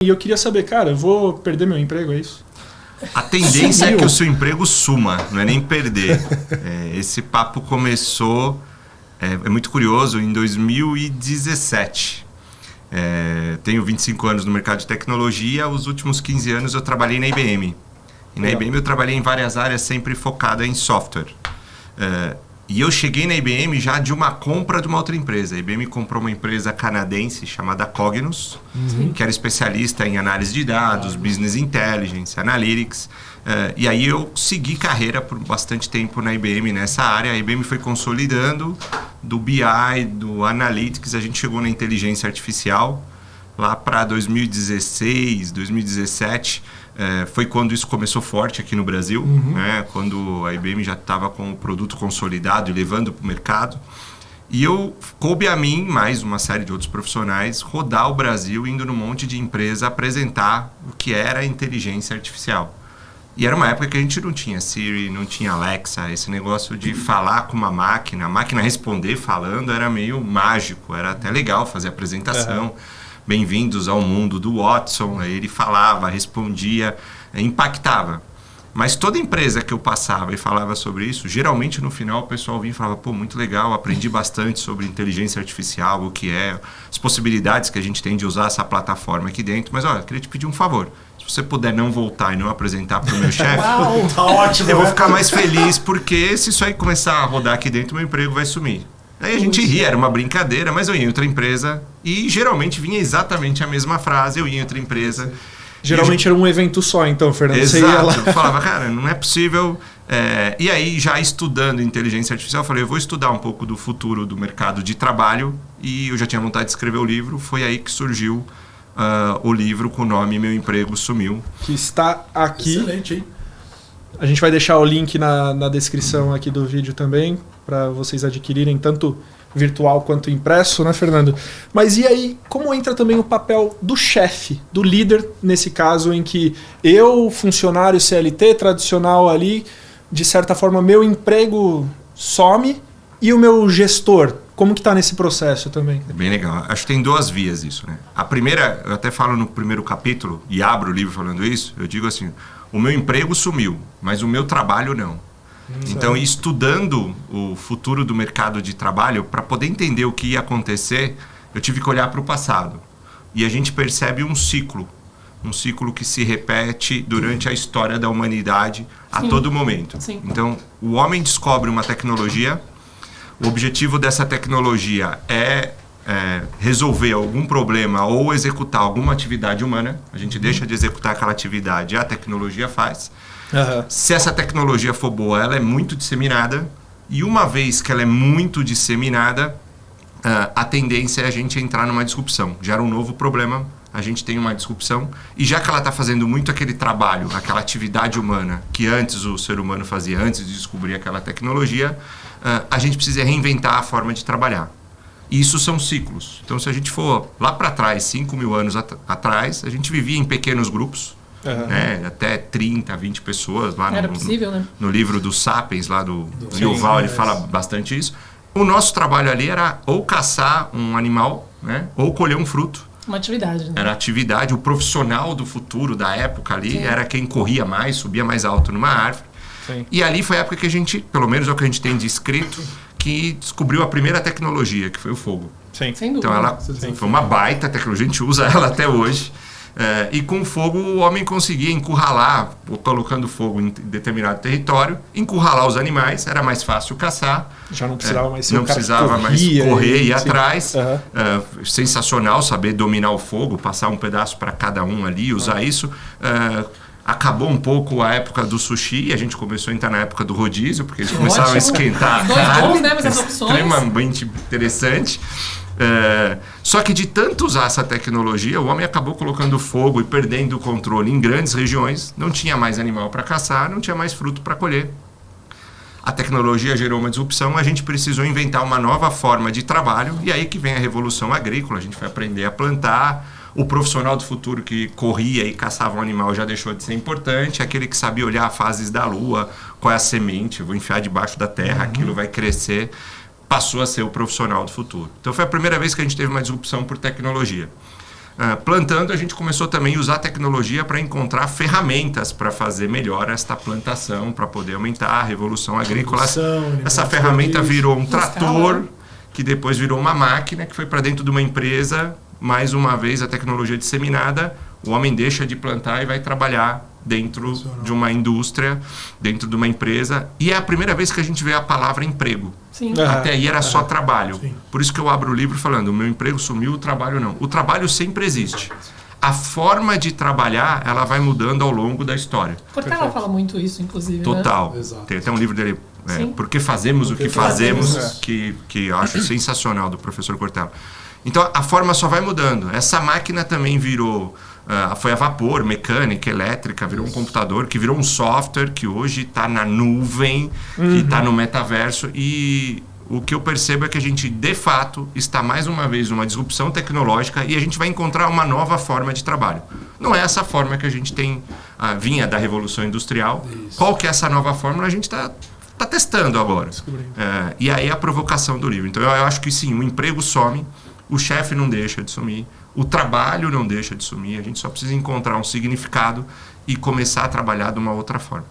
E eu queria saber, cara, eu vou perder meu emprego, é isso? A tendência é que o seu emprego suma, não é nem perder. Esse papo começou, é muito curioso, em 2017. Tenho 25 anos no mercado de tecnologia, os últimos 15 anos eu trabalhei na IBM. E na IBM eu trabalhei em várias áreas, sempre focada em software. E eu cheguei na IBM já de uma compra de uma outra empresa. A IBM comprou uma empresa canadense chamada Cognos, que era especialista em análise de dados, business intelligence, analytics. E aí eu segui carreira por bastante tempo na IBM nessa área. A IBM foi consolidando do BI, do analytics, a gente chegou na inteligência artificial. Lá para 2016, 2017, foi quando isso começou forte aqui no Brasil, né? Quando a IBM já estava com o produto consolidado e levando para o mercado. E coube a mim, mais uma série de outros profissionais, rodar o Brasil, indo num monte de empresa apresentar o que era a inteligência artificial. E era uma época que a gente não tinha Siri, não tinha Alexa, esse negócio de falar com uma máquina, a máquina responder falando era meio mágico, era até legal fazer apresentação. Bem-vindos ao mundo do Watson, aí ele falava, respondia, impactava. Mas toda empresa que eu passava e falava sobre isso, geralmente no final o pessoal vinha e falava, pô, muito legal, aprendi bastante sobre inteligência artificial, o que é, as possibilidades que a gente tem de usar essa plataforma aqui dentro. Mas olha, eu queria te pedir um favor, se você puder não voltar e não apresentar para o meu chefe, tá ótimo, eu vou ficar mais feliz, porque se isso aí começar a rodar aqui dentro, meu emprego vai sumir. Aí a gente ria, era uma brincadeira, mas eu ia em outra empresa e geralmente vinha exatamente a mesma frase, eu ia em outra empresa. Geralmente era um evento só, então, Fernando. Exato, você ia lá. eu falava, cara, não é possível. E aí, já estudando inteligência artificial, eu falei, eu vou estudar um pouco do futuro do mercado de trabalho e eu já tinha vontade de escrever o livro, foi aí que surgiu o livro com o nome Meu Emprego Sumiu. Que está aqui. Excelente, hein? A gente vai deixar o link na descrição aqui do vídeo também, para vocês adquirirem tanto virtual quanto impresso, né, Fernando? Mas e aí, como entra também o papel do chefe, do líder, nesse caso em que eu, funcionário CLT tradicional ali, de certa forma, meu emprego some e o meu gestor, como que está nesse processo também? É bem legal. Acho que tem duas vias isso, né? A primeira, eu até falo no primeiro capítulo, e abro o livro falando isso, eu digo assim, o meu emprego sumiu, mas o meu trabalho não. Então, estudando o futuro do mercado de trabalho, para poder entender o que ia acontecer, eu tive que olhar para o passado. E a gente percebe um ciclo que se repete durante a história da humanidade a todo momento. Sim. Então, o homem descobre uma tecnologia, o objetivo dessa tecnologia é resolver algum problema ou executar alguma atividade humana. A gente deixa de executar aquela atividade e a tecnologia faz. Se essa tecnologia for boa, ela é muito disseminada. E uma vez que ela é muito disseminada, a tendência é a gente entrar numa disrupção. Gera um novo problema, a gente tem uma disrupção. E já que ela está fazendo muito aquele trabalho, aquela atividade humana que antes o ser humano fazia, antes de descobrir aquela tecnologia, a gente precisa reinventar a forma de trabalhar. E isso são ciclos. Então, se a gente for lá para trás, 5 mil anos atrás, a gente vivia em pequenos grupos, né? Até 30, 20 pessoas. Lá Era possível, né? No livro do Sapiens, lá do Yuval, ele fala bastante isso. O nosso trabalho ali era ou caçar um animal, né? Ou colher um fruto. Uma atividade, né? Era atividade. O profissional do futuro, da época ali, era quem corria mais, subia mais alto numa árvore. Sim. E ali foi a época que a gente, pelo menos é o que a gente tem de escrito, que descobriu a primeira tecnologia, que foi o fogo. Sim. Sem dúvida. Então ela foi uma baita tecnologia, a gente usa ela até hoje. E com o fogo o homem conseguia encurralar, colocando fogo em determinado território, encurralar os animais, era mais fácil caçar. Já não precisava mais ser não o cara precisava que mais correr e ir atrás. Sensacional saber dominar o fogo, passar um pedaço para cada um ali, usar isso. Acabou um pouco a época do sushi, a gente começou a entrar na época do rodízio, porque eles começaram a esquentar a carne. Dois né, mas as opções. Extremamente interessante. Só que de tanto usar essa tecnologia, o homem acabou colocando fogo e perdendo o controle em grandes regiões. Não tinha mais animal para caçar, não tinha mais fruto para colher. A tecnologia gerou uma disrupção, a gente precisou inventar uma nova forma de trabalho, e aí que vem a revolução agrícola, a gente foi aprender a plantar. O profissional do futuro que corria e caçava um animal já deixou de ser importante. Aquele que sabia olhar fases da lua, qual é a semente, vou enfiar debaixo da terra, aquilo vai crescer, passou a ser o profissional do futuro. Então foi a primeira vez que a gente teve uma disrupção por tecnologia. Plantando, a gente começou também a usar a tecnologia para encontrar ferramentas para fazer melhor esta plantação, para poder aumentar a revolução agrícola. Essa ferramenta virou um trator, que depois virou uma máquina, que foi para dentro de uma empresa. Mais uma vez, a tecnologia disseminada, o homem deixa de plantar e vai trabalhar dentro de uma indústria, dentro de uma empresa. E é a primeira vez que a gente vê a palavra emprego. Sim. Até aí era só trabalho. Sim. Por isso que eu abro o livro falando, o meu emprego sumiu, o trabalho não. O trabalho sempre existe. A forma de trabalhar, ela vai mudando ao longo da história. Cortella fala muito isso, inclusive. Total. Né? Tem até um livro dele, Por que Fazemos o que Fazemos, que eu acho sensacional, do professor Cortella. Então, a forma só vai mudando. Essa máquina também virou... foi a vapor, mecânica, elétrica, virou um computador, que virou um software, que hoje está na nuvem, que está no metaverso. E o que eu percebo é que a gente, de fato, está mais uma vez numa disrupção tecnológica e a gente vai encontrar uma nova forma de trabalho. Não é essa forma que a gente tem, vinha da Revolução Industrial. Isso. Qual que é essa nova forma? A gente está testando agora. E aí a provocação do livro. Então, eu acho que sim, o emprego some, o chefe não deixa de sumir, o trabalho não deixa de sumir, a gente só precisa encontrar um significado e começar a trabalhar de uma outra forma.